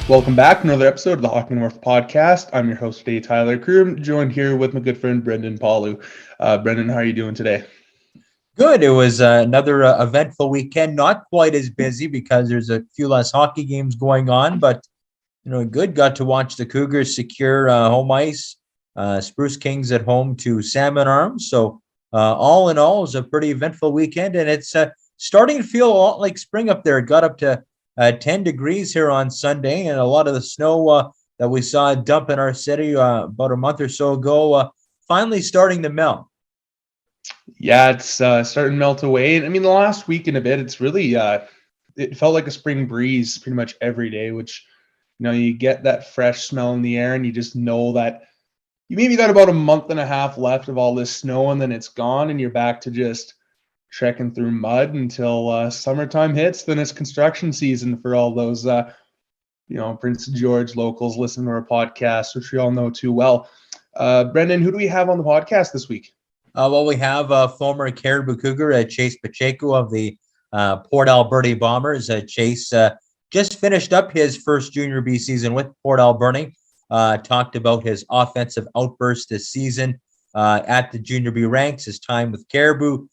Welcome back to another episode of the HockeyNorth podcast. I'm your host today, Tyler Croom, joined here with my good friend Brendan Pawliw. Brendan, how are you doing today? Good. It was another eventful weekend. Not quite as busy because there's a few less hockey games going on, but good. Got to watch the Cougars secure home ice. Spruce Kings at home to Salmon Arms. So all in all, it was a pretty eventful weekend, and it's starting to feel a lot like spring up there. It got up to 10 degrees here on Sunday, and a lot of the snow that we saw dump in our city about a month or so ago finally starting to melt. Yeah, it's starting to melt away. And I mean, the last week and a bit, it's really, it felt like a spring breeze pretty much every day, which, you get that fresh smell in the air and you just know that you maybe got about a month and a half left of all this snow and then it's gone and you're back to just trekking through mud until summertime hits. Then it's construction season for all those, Prince George locals listening to our podcast, which we all know too well. Brendan, who do we have on the podcast this week? We have former Cariboo Cougar Chase Pacheco of the Port Alberni Bombers. Chase just finished up his first Junior B season with Port Alberni. Talked about his offensive outburst this season at the Junior B ranks, his time with Cariboo,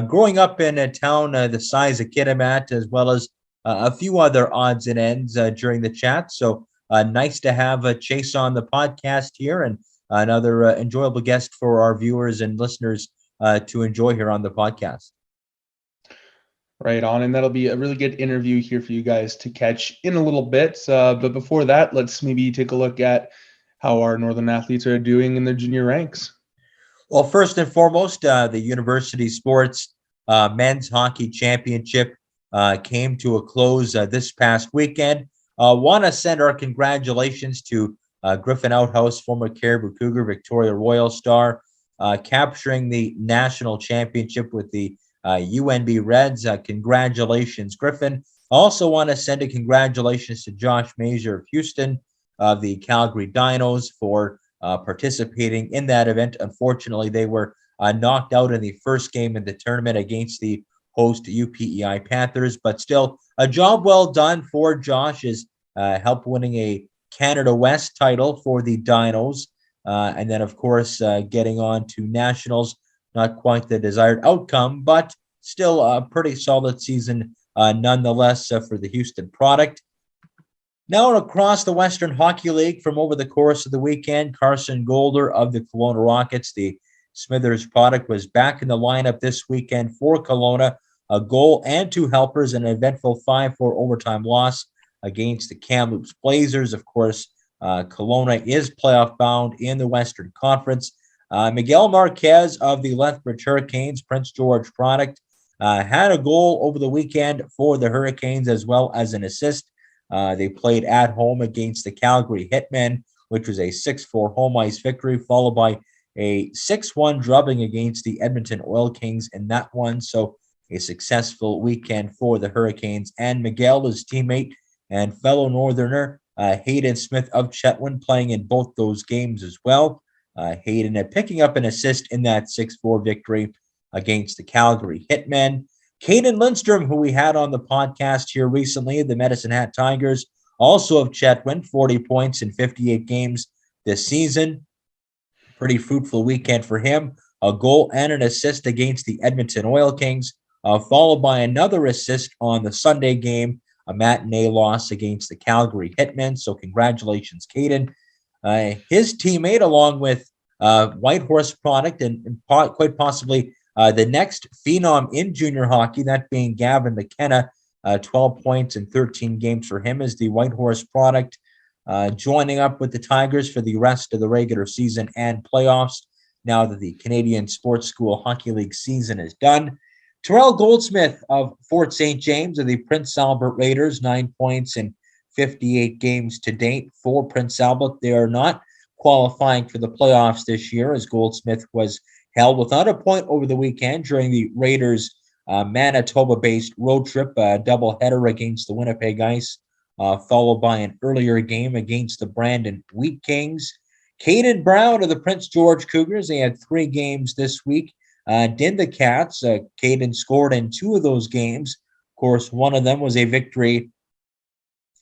growing up in a town the size of Kitimat, as well as a few other odds and ends during the chat. So nice to have Chase on the podcast here, and another enjoyable guest for our viewers and listeners to enjoy here on the podcast. Right on, and that'll be a really good interview here for you guys to catch in a little bit. But before that, let's maybe take a look at how our Northern athletes are doing in their junior ranks. Well, first and foremost, the University Sports Men's Hockey Championship came to a close this past weekend. Want to send our congratulations to Griffen Outhouse, former Cariboo Cougar, Victoria Royal Star, capturing the national championship with the UNB Reds. Congratulations, Griffen. Also want to send a congratulations to Josh Mazur of Houston, of the Calgary Dinos, for participating in that event. Unfortunately, they were knocked out in the first game in the tournament against the host UPEI Panthers, but still a job well done for Josh, as help winning a Canada West title for the Dinos, and then of course getting on to nationals. Not quite the desired outcome, but still a pretty solid season nonetheless for the Houston product. Now across the Western Hockey League from over the course of the weekend, Carson Golder of the Kelowna Rockets, the Smithers product, was back in the lineup this weekend for Kelowna. A goal and two helpers in an eventful 5-4 overtime loss against the Kamloops Blazers. Of course, Kelowna is playoff bound in the Western Conference. Miguel Marquez of the Lethbridge Hurricanes, Prince George product, had a goal over the weekend for the Hurricanes as well as an assist. They played at home against the Calgary Hitmen, which was a 6-4 home ice victory, followed by a 6-1 drubbing against the Edmonton Oil Kings in that one. So a successful weekend for the Hurricanes. And Miguel, his teammate and fellow Northerner, Hayden Smith of Chetwynd, playing in both those games as well. Hayden picking up an assist in that 6-4 victory against the Calgary Hitmen. Caden Lindstrom, who we had on the podcast here recently, the Medicine Hat Tigers, also of Chetwynd, 40 points in 58 games this season. Pretty fruitful weekend for him. A goal and an assist against the Edmonton Oil Kings, followed by another assist on the Sunday game, a matinee loss against the Calgary Hitmen. So congratulations, Caden. His teammate, along with Whitehorse product and quite possibly the next phenom in junior hockey, that being Gavin McKenna, 12 points in 13 games for him, as the Whitehorse product, joining up with the Tigers for the rest of the regular season and playoffs now that the Canadian Sports School Hockey League season is done. Terrell Goldsmith of Fort St. James of the Prince Albert Raiders, 9 points in 58 games to date for Prince Albert. They are not qualifying for the playoffs this year, as Goldsmith was held without a point over the weekend during the Raiders' Manitoba-based road trip, a doubleheader against the Winnipeg Ice, followed by an earlier game against the Brandon Wheat Kings. Caden Brown of the Prince George Cougars, they had 3 games this week. Did the Cats. Caden scored in 2 of those games. Of course, one of them was a victory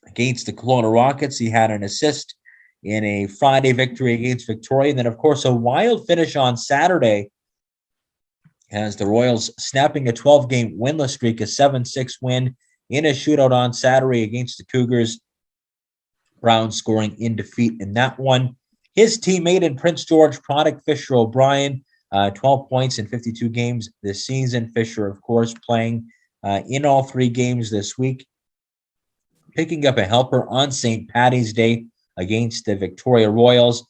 against the Kelowna Rockets. He had an assist in a Friday victory against Victoria. And then, of course, a wild finish on Saturday as the Royals snapping a 12-game winless streak, a 7-6 win in a shootout on Saturday against the Cougars. Brown scoring in defeat in that one. His teammate in Prince George product, Fisher O'Brien, 12 points in 52 games this season. Fisher, of course, playing in all 3 games this week, picking up a helper on St. Paddy's Day against the Victoria Royals.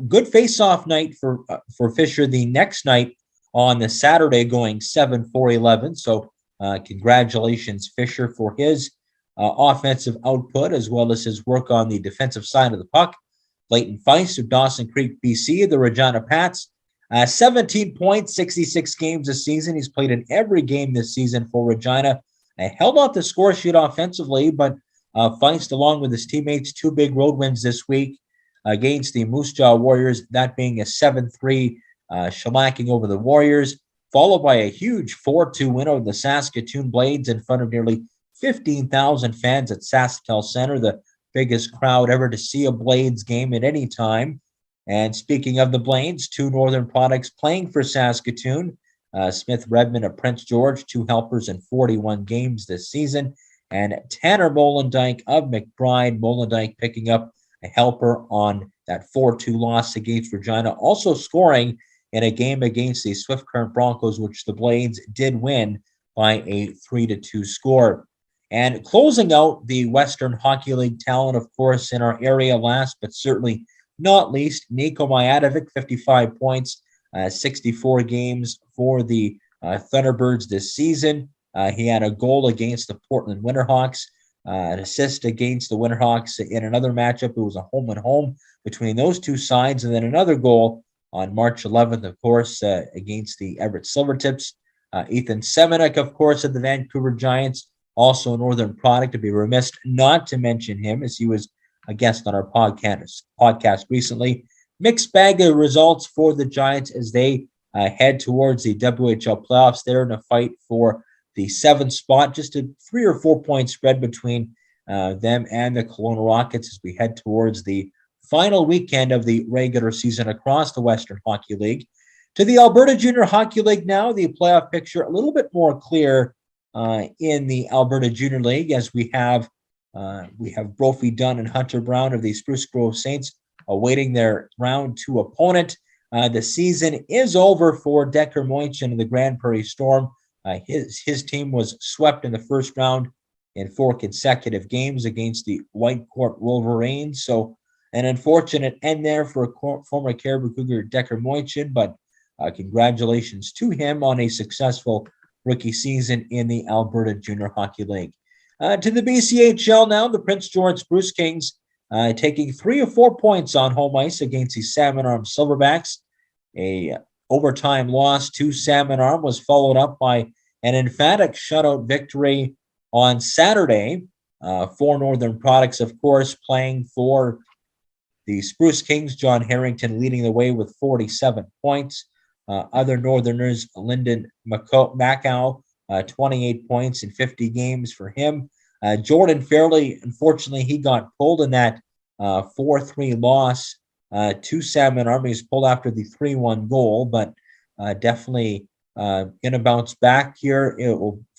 Good face-off night for Fisher the next night on the Saturday, going 7-4-11. So congratulations, Fisher, for his offensive output as well as his work on the defensive side of the puck. Leighton Feist of Dawson Creek, BC, the Regina Pats, 17 points, 66 games this season. He's played in every game this season for Regina. Held off the score sheet offensively, but Feist, along with his teammates, 2 big road wins this week against the Moose Jaw Warriors, that being a 7-3 shellacking over the Warriors, followed by a huge 4-2 win over the Saskatoon Blades in front of nearly 15,000 fans at SaskTel Center, the biggest crowd ever to see a Blades game at any time. And speaking of the Blades, 2 Northern products playing for Saskatoon. Smith Redmond of Prince George, 2 helpers in 41 games this season. And Tanner Molendijk of McBride. Molendijk picking up a helper on that 4-2 loss against Regina. Also scoring in a game against the Swift Current Broncos, which the Blades did win by a 3-2 score. And closing out the Western Hockey League talent, of course, in our area, last but certainly not least, Niko Mijatovic, 55 points, 64 games for the Thunderbirds this season. He had a goal against the Portland Winterhawks, an assist against the Winterhawks in another matchup. It was a home-and-home between those 2 sides, and then another goal on March 11th, of course, against the Everett Silvertips. Ethan Semenuk, of course, of the Vancouver Giants, also a Northern product. To be remiss not to mention him, as he was a guest on our podcast recently. Mixed bag of results for the Giants as they head towards the WHL playoffs. They're in a fight for the 7th spot, just a 3 or 4 point spread between them and the Kelowna Rockets as we head towards the final weekend of the regular season across the Western Hockey League. To the Alberta Junior Hockey League now, the playoff picture a little bit more clear in the Alberta Junior League, as we have Brophy Dunn and Hunter Brown of the Spruce Grove Saints awaiting their round 2 opponent. The season is over for Decker Moinchin and the Grand Prairie Storm. His team was swept in the first round in 4 consecutive games against the Whitecourt Wolverines. So an unfortunate end there for former Cariboo Cougar Decker Moinchin, but congratulations to him on a successful rookie season in the Alberta Junior Hockey League. To the BCHL now, the Prince George Spruce Kings taking 3 or 4 points on home ice against the Salmon Arm Silverbacks. A overtime loss to Salmon Arm was followed up by an emphatic shutout victory on Saturday. 4 Northern products, of course, playing for the Spruce Kings. John Harrington leading the way with 47 points. Other Northerners, Lyndon Macau, 28 points in 50 games for him. Jordan Fairley, unfortunately, he got pulled in that 4-3 loss to Salmon Army. He's pulled after the 3-1 goal, but definitely going to bounce back here.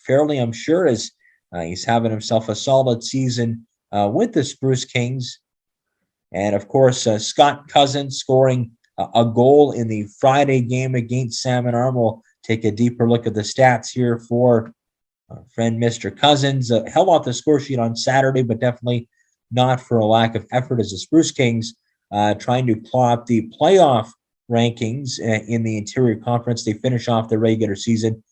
Fairley, I'm sure, is he's having himself a solid season with the Spruce Kings. And, of course, Scott Cousins scoring a goal in the Friday game against Salmon Arm. We'll take a deeper look at the stats here for friend Mr. Cousins. Held off the score sheet on Saturday, but definitely not for a lack of effort as the Spruce Kings trying to claw up the playoff rankings in the Interior Conference. They finish off the regular season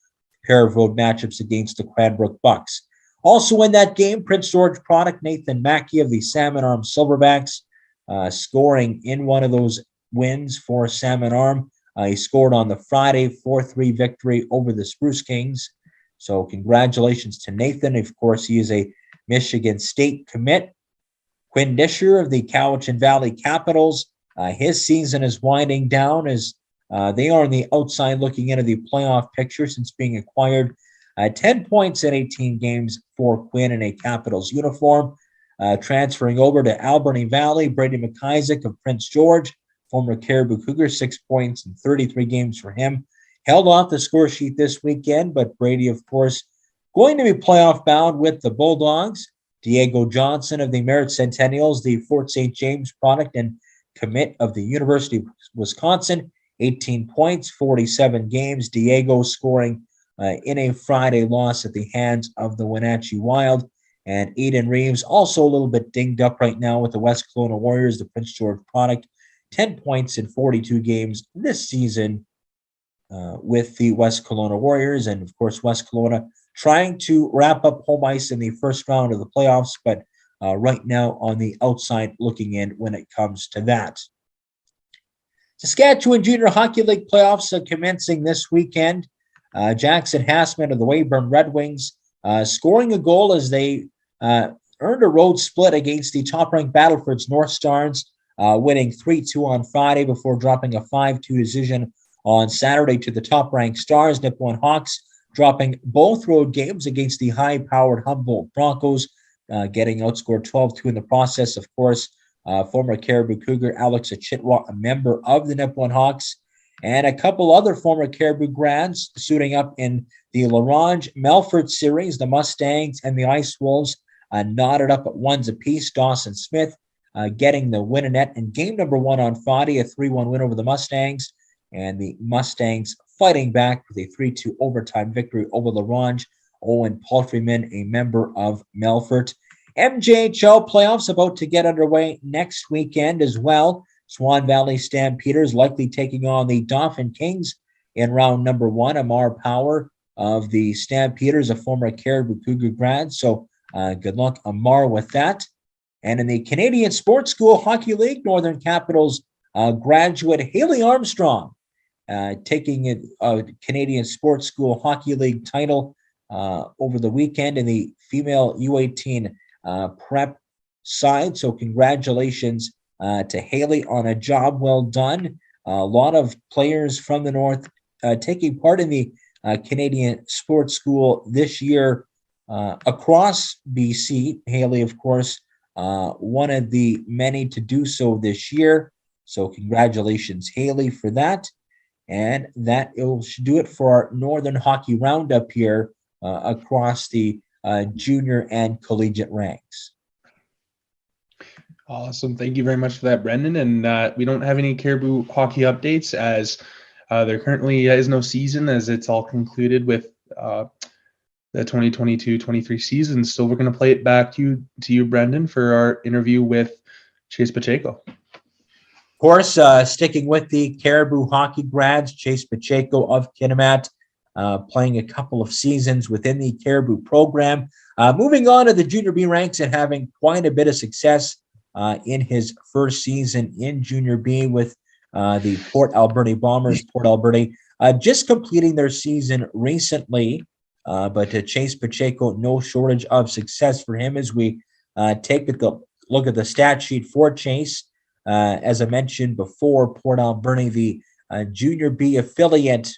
pair of road matchups against the Cranbrook Bucks. Also in that game, Prince George product Nathan Mackey of the Salmon Arm Silverbacks scoring in one of those wins for Salmon Arm. He scored on the Friday 4-3 victory over the Spruce Kings. So congratulations to Nathan. Of course, he is a Michigan State commit. Quinn Disher of the Cowichan Valley Capitals. His season is winding down as they are on the outside looking into the playoff picture since being acquired. 10 points in 18 games for Quinn in a Capitals uniform. Transferring over to Alberni Valley, Brady McIsaac of Prince George, former Cariboo Cougar, 6 points in 33 games for him. Held off the score sheet this weekend, but Brady, of course, going to be playoff bound with the Bulldogs. Diego Johnson of the Merritt Centennials, the Fort St. James product and commit of the University of Wisconsin, 18 points, 47 games. Diego scoring in a Friday loss at the hands of the Wenatchee Wild. And Eden Reeves, also a little bit dinged up right now with the West Kelowna Warriors, the Prince George product, 10 points in 42 games this season with the West Kelowna Warriors. And, of course, West Kelowna trying to wrap up home ice in the first round of the playoffs, but right now on the outside looking in when it comes to that. Saskatchewan Junior Hockey League playoffs are commencing this weekend. Jackson Hassman of the Weyburn Red Wings scoring a goal as they earned a road split against the top-ranked Battleford's North Stars, winning 3-2 on Friday before dropping a 5-2 decision on Saturday to the top-ranked Stars. Nipawin Hawks dropping both road games against the high-powered Humboldt Broncos, getting outscored 12-2 in the process. Of course, former Cariboo Cougar Alex Achitwa, a member of the Nipawin Hawks, and a couple other former Cariboo grads suiting up in the LaRange Melfort series. The Mustangs and the Ice Wolves knotted up at ones apiece. Dawson Smith getting the win in net in game number 1 on Friday, a 3-1 win over the Mustangs, and the Mustangs fighting back with a 3-2 overtime victory over LaRange. Owen Palfreyman, a member of Melfort. MJHL playoffs about to get underway next weekend as well. Swan Valley Stampeders likely taking on the Dauphin Kings in round number 1. Amar Power of the Stampeders, a former Cariboo Cougar grad. So good luck, Amar, with that. And in the Canadian Sports School Hockey League, Northern Capitals graduate Haley Armstrong taking a Canadian Sports School Hockey League title over the weekend in the female U18 prep side. So congratulations to Haley on a job well done. A lot of players from the North taking part in the Canadian Sports School this year across BC. Haley, of course, one of the many to do so this year. So congratulations, Haley, for that. And that should do it for our Northern Hockey Roundup here across the junior and collegiate ranks. Awesome. Thank you very much for that, Brendan. And we don't have any Cariboo hockey updates as there currently is no season, as it's all concluded with the 2022-23 season. So we're going to play it back to you, Brendan, for our interview with Chase Pacheco. Of course, sticking with the Cariboo hockey grads, Chase Pacheco of Kitimat, playing a couple of seasons within the Cariboo program. Moving on to the Junior B ranks and having quite a bit of success in his first season in Junior B with the Port Alberni Bombers. Port Alberni just completing their season recently, but Chase Pacheco, no shortage of success for him as we take a look at the stat sheet for Chase. As I mentioned before, Port Alberni, the Junior B affiliate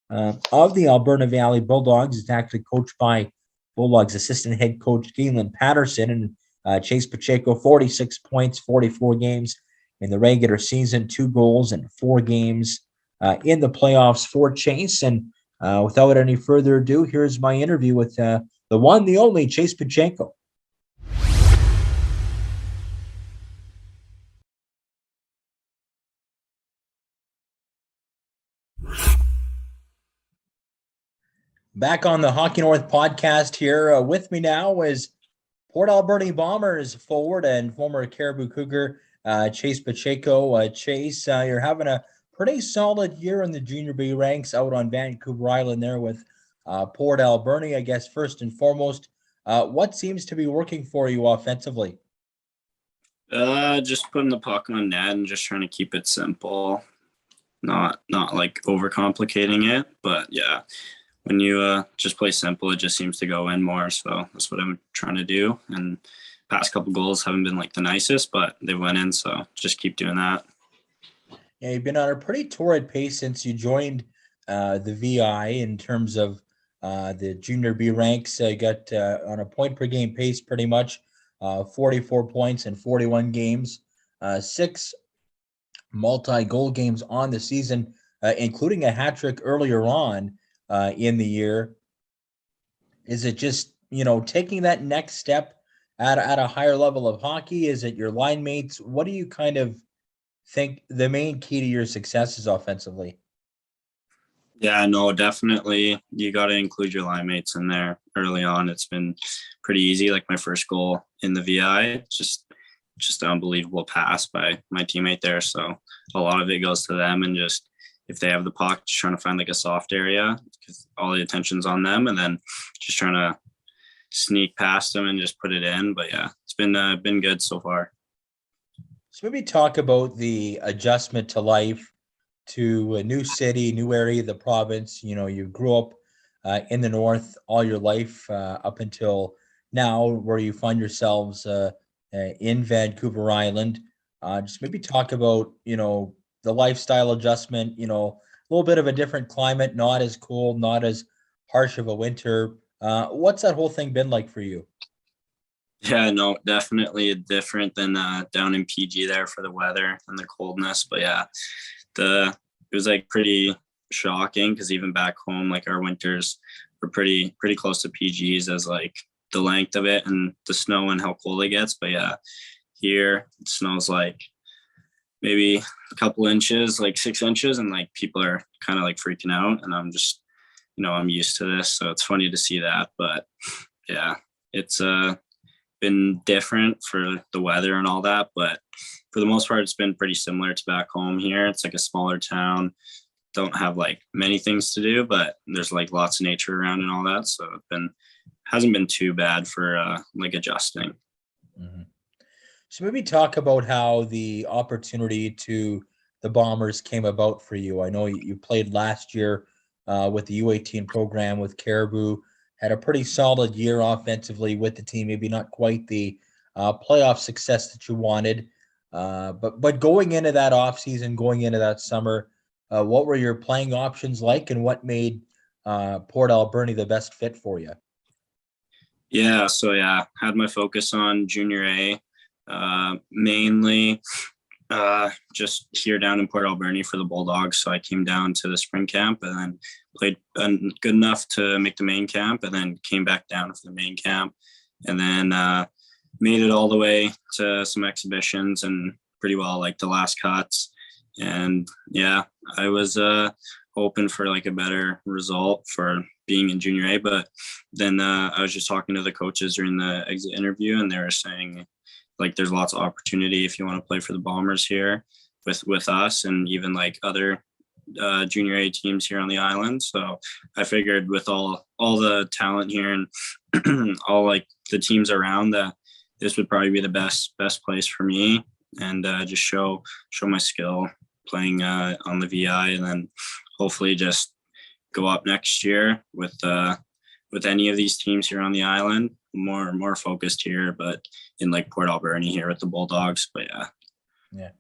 of the Alberta Valley Bulldogs, is actually coached by Bulldogs assistant head coach Galen Patterson. And Chase Pacheco, 46 points, 44 games in the regular season, 2 goals and 4 games in the playoffs for Chase. And without any further ado, here's my interview with the one, the only Chase Pacheco. Back on the Hockey North podcast here. With me now is Port Alberni Bombers forward and former Cariboo Cougar, Chase Pacheco. Chase, you're having a pretty solid year in the Junior B ranks out on Vancouver Island there with Port Alberni. I guess first and foremost, what seems to be working for you offensively? Just putting the puck on net and just trying to keep it simple, not like overcomplicating it. But yeah, when you just play simple, it just seems to go in more. So that's what I'm trying to do. And past couple goals haven't been like the nicest, but they went in. So just keep doing that. Yeah, you've been on a pretty torrid pace since you joined the VI in terms of the Junior B ranks. You got on a point per game pace pretty much 44 points in 41 games, 6 multi-goal games on the season, including a hat trick earlier on in the year. Is it just, taking that next step at a higher level of hockey? Is it your line mates? What do you kind of think the main key to your success is offensively? Yeah, no, definitely. You got to include your line mates in there early on. It's been pretty easy. Like my first goal in the VI, just an unbelievable pass by my teammate there. So a lot of it goes to them, and just if they have the puck, just trying to find like a soft area because all the attention's on them, and then just trying to sneak past them and just put it in. But yeah, it's been good so far. So maybe talk about the adjustment to life, to a new city, new area of the province. You grew up in the north all your life up until now, where you find yourselves in Vancouver Island. Just maybe talk about, the lifestyle adjustment, a little bit of a different climate, not as cold, not as harsh of a winter. What's that whole thing been like for you? Yeah, no, definitely different than down in PG there for the weather and the coldness. But yeah, it was like pretty shocking because even back home, like our winters were pretty close to PGs as like the length of it and the snow and how cold it gets. But yeah, here it snows like maybe a couple inches, like 6 inches, and like people are kind of like freaking out. And I'm just, I'm used to this, so it's funny to see that. But yeah, it's been different for the weather and all that, but for the most part it's been pretty similar to back home here. It's like a smaller town, don't have like many things to do, but there's like lots of nature around and all that, so hasn't been too bad for like adjusting. Mm-hmm. So maybe talk about how the opportunity to the Bombers came about for you. I know you played last year with the U18 program with Cariboo, had a pretty solid year offensively with the team, maybe not quite the playoff success that you wanted. But going into that offseason, going into that summer, what were your playing options like, and what made Port Alberni the best fit for you? Yeah, so yeah, had my focus on junior A, mainly just here down in Port Alberni for the Bulldogs. So I came down to the spring camp and then played good enough to make the main camp, and then came back down for the main camp, and then made it all the way to some exhibitions and pretty well like the last cuts. And yeah, I was hoping for like a better result for being in junior A, but then I was just talking to the coaches during the exit interview, and they were saying like there's lots of opportunity if you want to play for the Bombers here with us, and even like other junior A teams here on the island. So I figured with all the talent here and all like the teams around, that this would probably be the best place for me, and just show my skill playing on the VI, and then hopefully just go up next year with any of these teams here on the island. More focused here, but in like Port Alberni here with the Bulldogs. But yeah,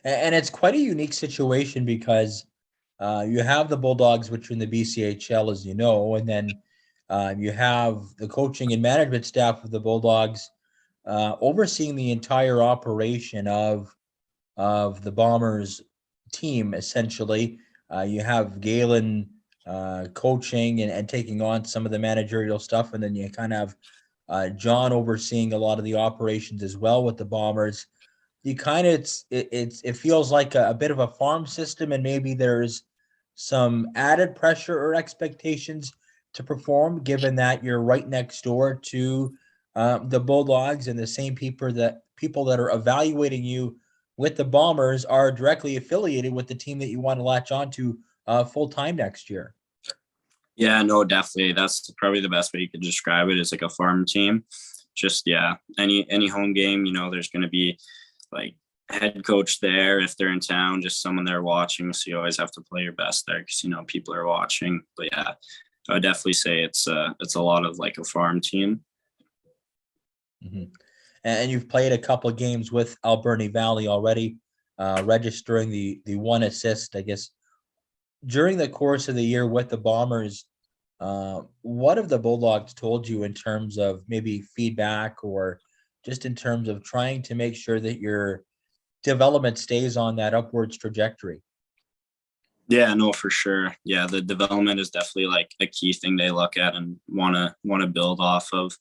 and it's quite a unique situation because you have the Bulldogs, which are in the BCHL, as you know, and then you have the coaching and management staff of the Bulldogs overseeing the entire operation of the Bombers team. Essentially, you have Galen coaching and taking on some of the managerial stuff, and then you kind of have John overseeing a lot of the operations as well with the Bombers. You kind of it feels like a bit of a farm system, and maybe there's some added pressure or expectations to perform, given that you're right next door to the Bulldogs, and the same people that are evaluating you with the Bombers are directly affiliated with the team that you want to latch on to full time next year. yeah, no, definitely. That's probably the best way you could describe it, is like a farm team. Just yeah, any home game, there's going to be like head coach there if they're in town, just someone there watching. So you always have to play your best there because people are watching. But yeah, I would definitely say it's a lot of like a farm team. Mm-hmm. And you've played a couple of games with Alberni Valley already, registering the one assist, I guess, during the course of the year with the Bombers. What have the Bulldogs told you in terms of maybe feedback or just in terms of trying to make sure that your development stays on that upwards trajectory? Yeah, no, for sure. Yeah, the development is definitely like a key thing they look at and wanna build off of.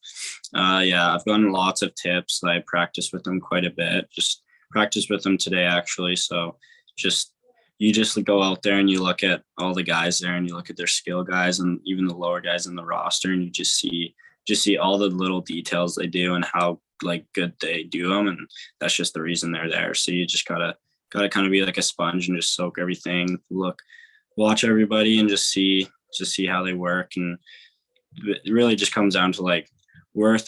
Yeah, I've gotten lots of tips. I practice with them quite a bit. Just practice with them today actually. So just you just go out there and you look at all the guys there and you look at their skill guys and even the lower guys in the roster and you just see all the little details they do and how like good they do them, and that's just the reason they're there. So you just gotta kind of be like a sponge and just soak everything, watch everybody and just see how they work. And it really just comes down to like work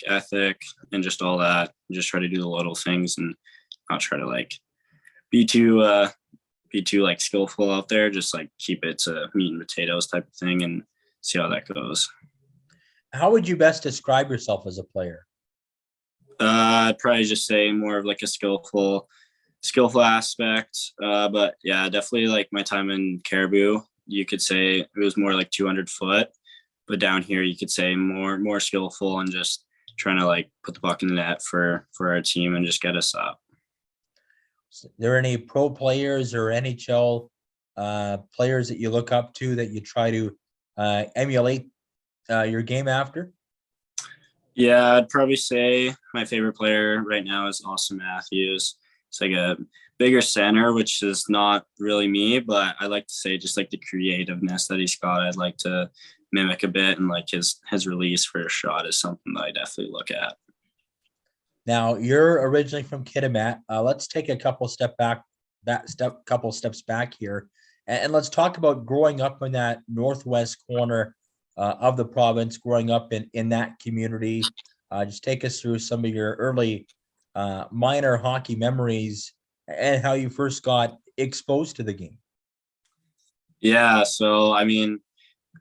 ethic and just all that, and just try to do the little things and not try to like be too like skillful out there. Just like keep it to meat and potatoes type of thing and see how that goes. How would you best describe yourself as a player? I'd probably just say more of like a skillful aspect. But yeah, definitely like my time in Cariboo, you could say it was more like 200 foot, but down here you could say more skillful and just trying to like put the puck in the net for our team and just get us up. Is there any pro players or NHL players that you look up to that you try to emulate your game after? Yeah, I'd probably say my favorite player right now is Austin Matthews. It's like a bigger center, which is not really me, but I like to say just like the creativeness that he's got, I'd like to mimic a bit, and like his release for a shot is something that I definitely look at. Now you're originally from Kitimat. Let's take a couple steps back here, and let's talk about growing up in that northwest corner of the province, growing up in that community. Just take us through some of your early minor hockey memories and how you first got exposed to the game. Yeah, so I mean,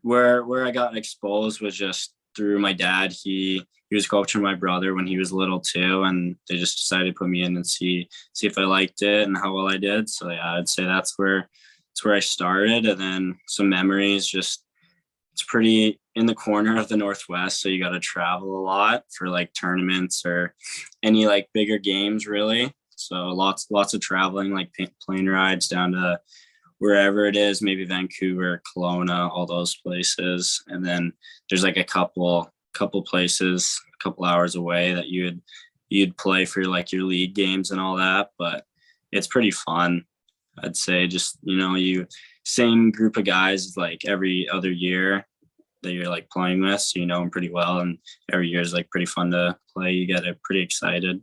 where I got exposed was just through my dad. He was coaching my brother when he was little too, and they just decided to put me in and see if I liked it and how well I did. So yeah, I'd say that's where I started. And then some memories, just it's pretty in the corner of the Northwest, so you got to travel a lot for like tournaments or any like bigger games really. So lots of traveling, like plane rides down to wherever it is, maybe Vancouver, Kelowna, all those places. And then there's like a couple places a couple hours away that you'd play for like your league games and all that. But it's pretty fun. I'd say just, you same group of guys like every other year that you're like playing with, so you know them pretty well, and every year is like pretty fun to play. You get it pretty excited.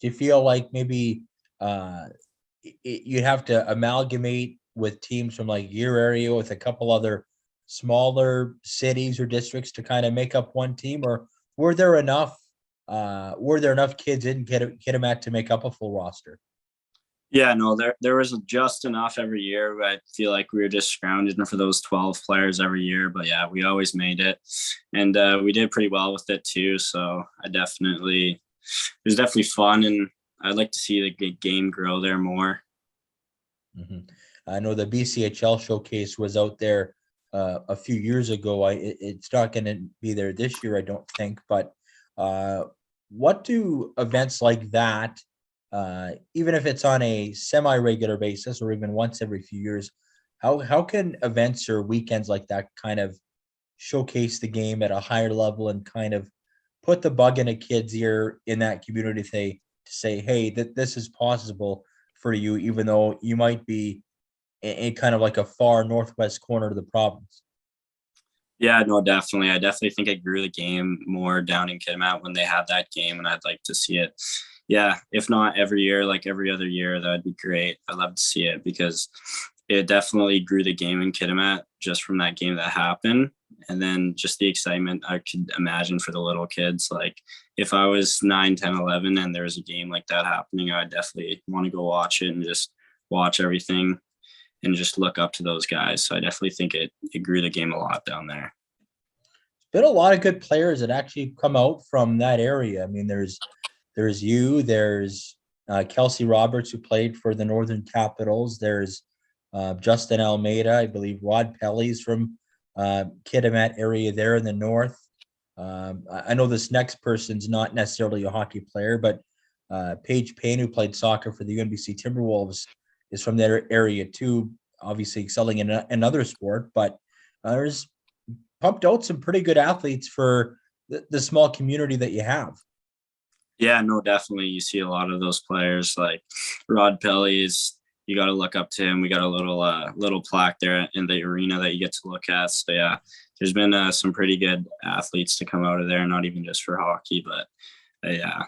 Do you feel like maybe you'd have to amalgamate with teams from like your area with a couple other smaller cities or districts to kind of make up one team, or were there enough kids in Kitimat to make up a full roster? Yeah, no, there was just enough every year. I feel like we were just scrounging for those 12 players every year, but yeah, we always made it, and we did pretty well with it too. So it was definitely fun, and I'd like to see the game grow there more. Mm-hmm. I know the BCHL showcase was out there a few years ago. It's not going to be there this year, I don't think. But what do events like that, even if it's on a semi-regular basis or even once every few years, how can events or weekends like that kind of showcase the game at a higher level and kind of put the bug in a kid's ear in that community to say, hey, this is possible for you, even though you might be in kind of like a far northwest corner of the province? Yeah, no, definitely. I definitely think it grew the game more down in Kitimat when they had that game, and I'd like to see it. Yeah, if not every year, like every other year, that'd be great. I'd love to see it because it definitely grew the game in Kitimat just from that game that happened. And then just the excitement I could imagine for the little kids. Like if I was 9, 10, 11 and there was a game like that happening, I'd definitely want to go watch it and just watch everything and just look up to those guys. So I definitely think it grew the game a lot down there. Been a lot of good players that actually come out from that area. I mean, there's Kelsey Roberts, who played for the Northern Capitals. There's Justin Almeida. I believe Rod Pelly's from Kitimat area there in the north. I know this next person's not necessarily a hockey player, but Paige Payne, who played soccer for the UNBC Timberwolves, is from that area too, obviously excelling in another sport, but there's pumped out some pretty good athletes for the small community that you have. Yeah, no, definitely. You see a lot of those players like Rod Pelly you got to look up to him. We got a little plaque there in the arena that you get to look at. So yeah, there's been some pretty good athletes to come out of there, not even just for hockey, but yeah.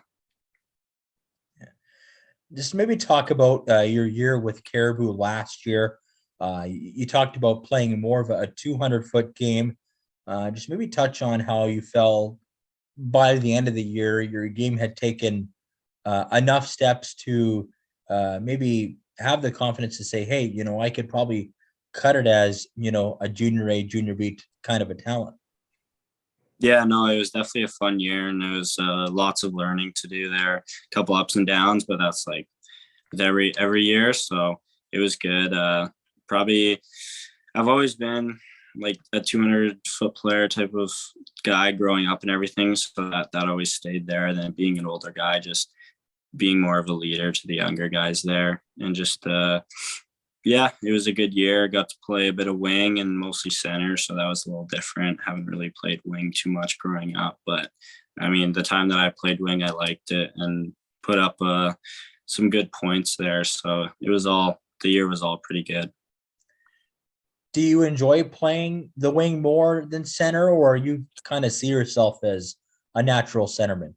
Just maybe talk about your year with Cariboo last year. You talked about playing more of a 200-foot game. Just maybe touch on how you felt by the end of the year. Your game had taken enough steps to maybe have the confidence to say, hey, I could probably cut it as, a junior A, junior B kind of a talent. Yeah, no, it was definitely a fun year, and there was lots of learning to do there. A couple ups and downs, but that's like with every year. So it was good. Probably, I've always been like a 200-foot player type of guy growing up and everything. So that always stayed there. And then being an older guy, just being more of a leader to the younger guys there, and just yeah, it was a good year. Got to play a bit of wing and mostly center, so that was a little different. Haven't really played wing too much growing up, but I mean, the time that I played wing, I liked it and put up some good points there. So the year was all pretty good. Do you enjoy playing the wing more than center, or you kind of see yourself as a natural centerman?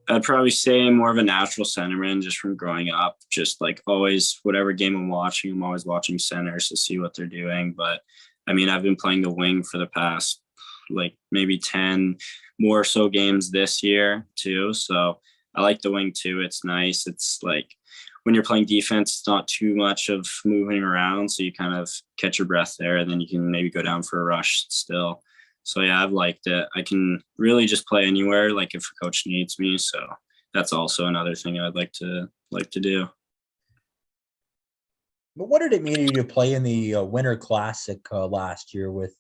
I'd probably say more of a natural centerman just from growing up. Just like always, whatever game I'm always watching centers to see what they're doing. But I mean, I've been playing the wing for the past like maybe 10 more so games this year too. So I like the wing too. It's nice. It's like when you're playing defense, it's not too much of moving around. So you kind of catch your breath there, and then you can maybe go down for a rush still. So yeah, I've liked it. I can really just play anywhere, like if a coach needs me. So that's also another thing I'd like to do. But what did it mean to you to play in the Winter Classic last year with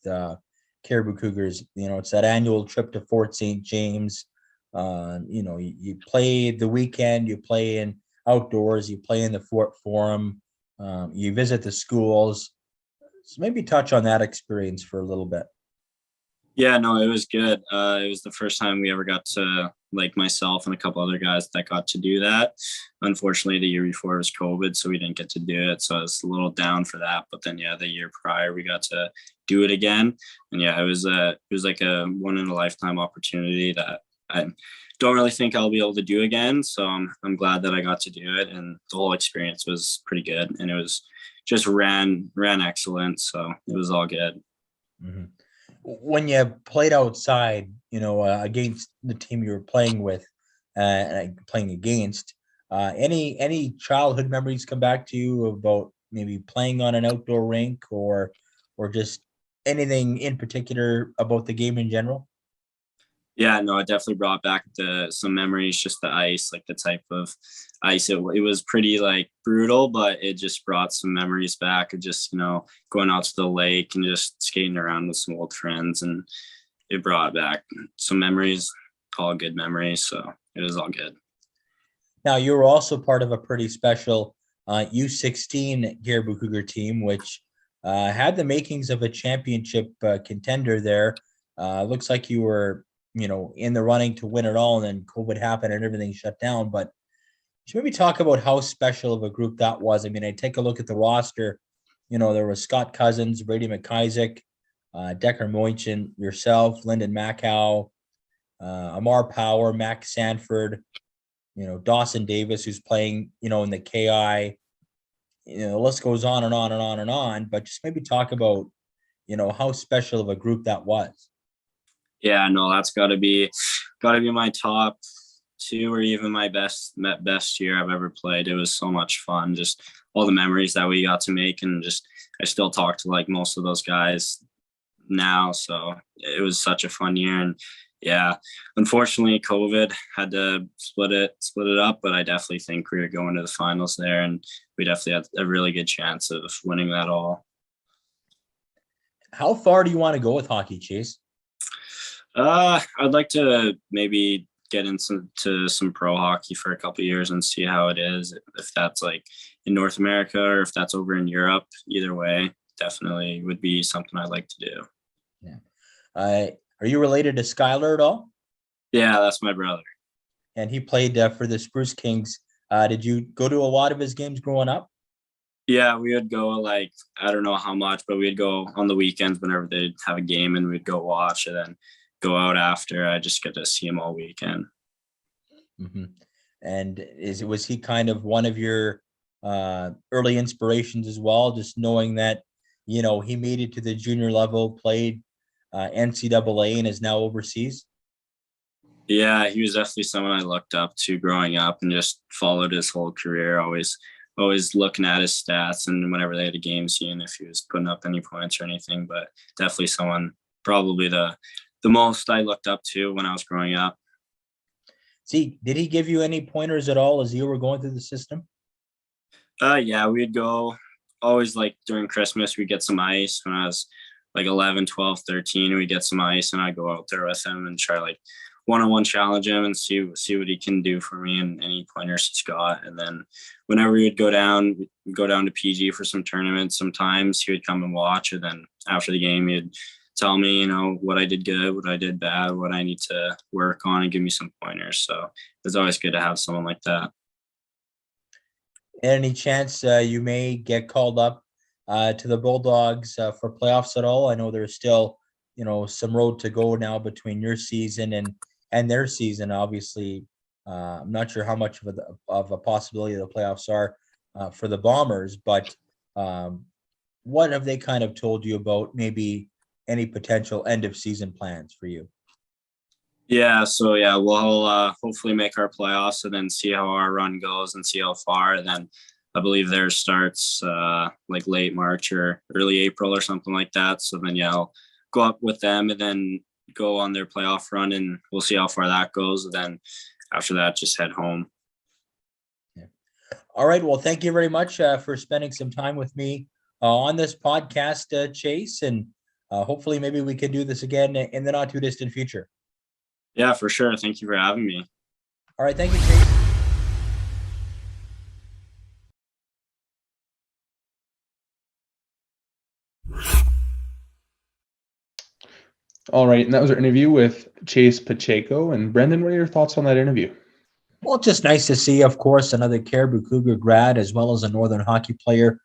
Cariboo Cougars? It's that annual trip to Fort St. James. You play the weekend, you play in outdoors, you play in the Fort Forum, you visit the schools. So maybe touch on that experience for a little bit. Yeah, no, it was good. It was the first time we ever got to, like myself and a couple other guys that got to do that. Unfortunately, the year before was COVID, so we didn't get to do it. So I was a little down for that. But then, yeah, the year prior, we got to do it again. And yeah, it was like a one in a lifetime opportunity that I don't really think I'll be able to do again. So I'm glad that I got to do it. And the whole experience was pretty good. And it was just ran excellent. So it was all good. Mm-hmm. When you played outside, against the team you were playing with, playing against, any childhood memories come back to you about maybe playing on an outdoor rink or just anything in particular about the game in general? Yeah, no, it definitely brought back some memories, just the ice, like the type of ice. It was pretty like brutal, but it just brought some memories back of just, going out to the lake and just skating around with some old friends. And it brought back some memories, all good memories. So it was all good. Now, you were also part of a pretty special U16 Cariboo Cougar team, which had the makings of a championship contender there. Looks like you were in the running to win it all, and then COVID happened and everything shut down. But should maybe talk about how special of a group that was. I mean, I take a look at the roster. There was Scott Cousins, Brady McIsaac, Decker Moinchin, yourself, Lyndon Macau, Amar Power, Max Sanford, Dawson Davis, who's playing, in the KI. The list goes on and on and on and on. But just maybe talk about, how special of a group that was. Yeah, no, that's got to be my top two or even my best year I've ever played. It was so much fun, just all the memories that we got to make, and just I still talk to like most of those guys now. So it was such a fun year, and yeah, unfortunately COVID had to split it up, but I definitely think we were going to the finals there, and we definitely had a really good chance of winning that all. How far do you want to go with hockey, Chase? I'd like to maybe get into some pro hockey for a couple of years and see how it is. If that's like in North America or if that's over in Europe, either way, definitely would be something I'd like to do. Yeah. Are you related to Skylar at all? Yeah, that's my brother. And he played for the Spruce Kings. Did you go to a lot of his games growing up? Yeah, we would go like, I don't know how much, but we'd go on the weekends whenever they'd have a game and we'd go watch and then go out after. I just get to see him all weekend. Mm-hmm. And was he kind of one of your early inspirations as well? Just knowing that, he made it to the junior level, played NCAA and is now overseas? Yeah, he was definitely someone I looked up to growing up and just followed his whole career, always looking at his stats and whenever they had a game, seeing if he was putting up any points or anything. But definitely someone probably the most I looked up to when I was growing up. See, did he give you any pointers at all as you were going through the system? Yeah, we'd go always like during Christmas, we'd get some ice when I was like 11, 12, 13, we'd get some ice and I'd go out there with him and try like one-on-one challenge him and see what he can do for me and any pointers he's got. And then whenever we would go down to PG for some tournaments, sometimes he would come and watch. And then after the game, he'd tell me, what I did good, what I did bad, what I need to work on and give me some pointers. So it's always good to have someone like that. Any chance you may get called up to the Bulldogs for playoffs at all? I know there's still, some road to go now between your season and their season. Obviously, I'm not sure how much of a possibility the playoffs are for the Bombers, but what have they kind of told you about maybe any potential end of season plans for you? Yeah, so yeah, we'll hopefully make our playoffs and then see how our run goes and see how far. And then I believe theirs starts like late March or early April or something like that. So then yeah, I'll go up with them and then go on their playoff run and we'll see how far that goes. And then after that, just head home. Yeah. All right. Well, thank you very much for spending some time with me on this podcast, Chase. And hopefully maybe we can do this again in the not too distant future. Yeah, for sure. Thank you for having me. All right. Thank you, Chase. All right, and that was our interview with Chase Pacheco. And Brendan, what are your thoughts on that interview? Well, just nice to see, of course, another Cariboo Cougar grad as well as a Northern hockey player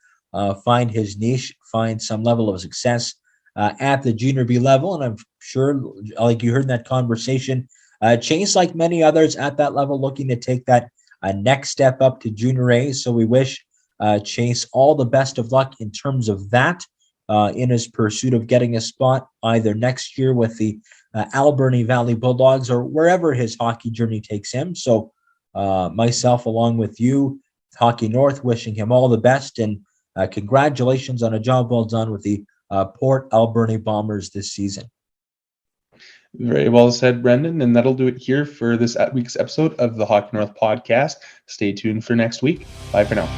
find his niche, find some level of success at the junior B level. And I'm sure, like you heard in that conversation, Chase, like many others at that level, looking to take that next step up to junior A. So we wish Chase all the best of luck in terms of that. In his pursuit of getting a spot either next year with the Alberni Valley Bulldogs or wherever his hockey journey takes him. So myself, along with you, HockeyNorth, wishing him all the best and congratulations on a job well done with the Port Alberni Bombers this season. Very well said, Brendan. And that'll do it here for this week's episode of the HockeyNorth podcast. Stay tuned for next week. Bye for now.